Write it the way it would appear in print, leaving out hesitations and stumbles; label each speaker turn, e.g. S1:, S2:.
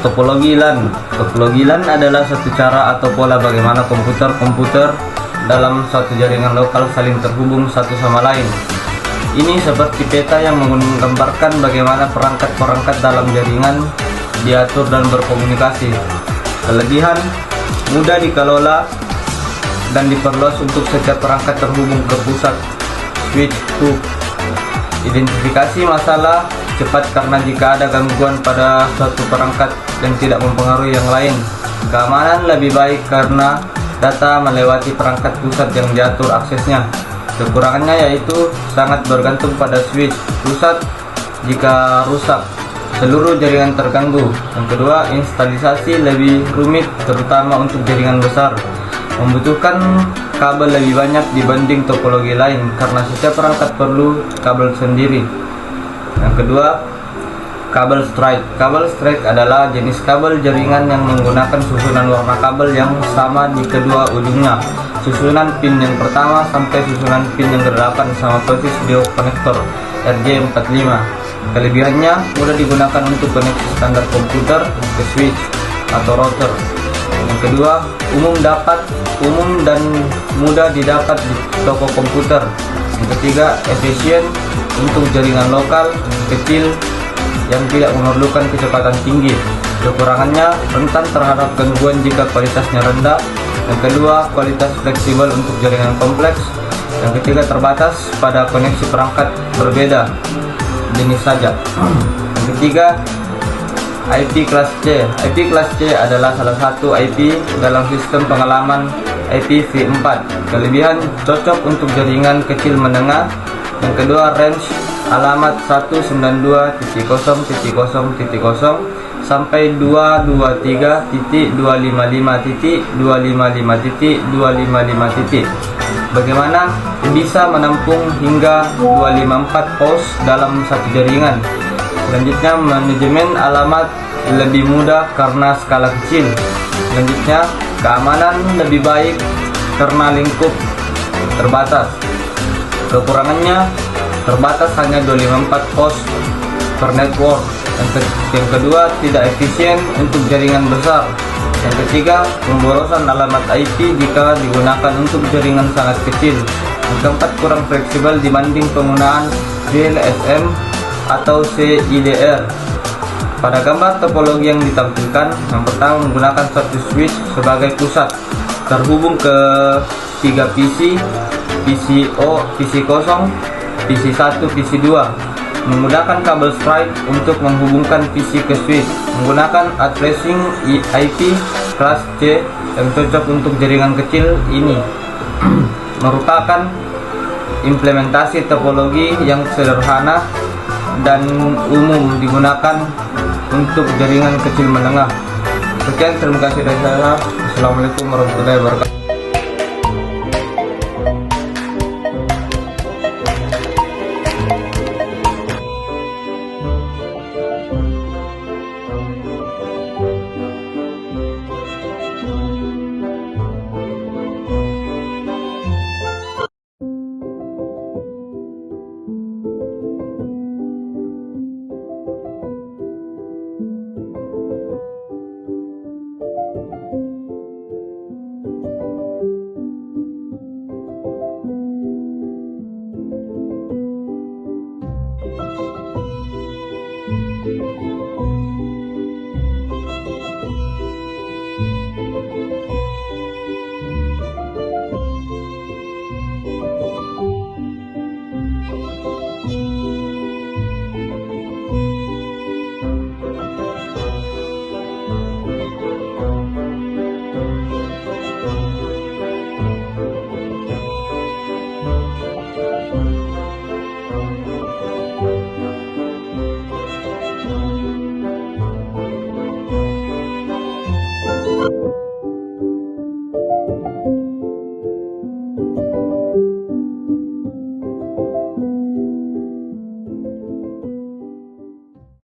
S1: Topologi LAN. Topologi LAN adalah suatu cara atau pola bagaimana komputer-komputer dalam suatu jaringan lokal saling terhubung satu sama lain. Ini seperti peta yang menggambarkan bagaimana perangkat-perangkat dalam jaringan diatur dan berkomunikasi. Kelebihan: mudah dikelola dan diperluas untuk setiap perangkat terhubung ke pusat switch to. Identifikasi masalah cepat karena jika ada gangguan pada suatu perangkat dan tidak mempengaruhi yang lain. Keamanan lebih baik karena data melewati perangkat pusat yang diatur aksesnya. Kekurangannya yaitu sangat bergantung pada switch pusat. Jika rusak, seluruh jaringan terganggu. Yang kedua, instalisasi lebih rumit terutama untuk jaringan besar. Membutuhkan kabel lebih banyak dibanding topologi lain karena setiap perangkat perlu kabel sendiri. Yang kedua, kabel strike. Kabel strike adalah jenis kabel jaringan yang menggunakan susunan warna kabel yang sama di kedua ujungnya. Susunan pin yang pertama sampai susunan pin yang ke-8 sama persis di konektor RJ45. Kelebihannya mudah digunakan untuk koneksi standar komputer ke switch atau router. Yang kedua, umum dan mudah didapat di toko komputer. Yang ketiga, efisien untuk jaringan lokal kecil yang tidak memerlukan kecepatan tinggi. Kekurangannya rentan terhadap gangguan jika kualitasnya rendah. Yang kedua, kualitas fleksibel untuk jaringan kompleks. Yang ketiga, terbatas pada koneksi perangkat berbeda jenis saja. Yang ketiga, IP kelas C. IP kelas C adalah salah satu IP dalam sistem pengalaman IPv4. Kelebihan: cocok untuk jaringan kecil menengah. Yang kedua, range alamat 192.0.0.0 sampai 223.255.255.255. Bagaimana bisa menampung hingga 254 host dalam satu jaringan. Selanjutnya, manajemen alamat lebih mudah karena skala kecil. Selanjutnya, keamanan lebih baik karena lingkup terbatas. Kekurangannya, terbatas hanya 254 host per network. Yang kedua, tidak efisien untuk jaringan besar. Yang ketiga, pemborosan alamat IP jika digunakan untuk jaringan sangat kecil. Yang keempat, kurang fleksibel dibanding penggunaan GLSM atau CIDR. Pada gambar topologi yang ditampilkan, yang pertama menggunakan satu switch sebagai pusat, terhubung ke 3 PC, PC0, PC1, PC2. Menggunakan kabel strike untuk menghubungkan PC ke switch. Menggunakan addressing IP kelas C yang cocok untuk jaringan kecil. Ini merupakan implementasi topologi yang sederhana dan umum digunakan untuk jaringan kecil menengah. Sekian, terima kasih dari saya. Assalamualaikum warahmatullahi wabarakatuh.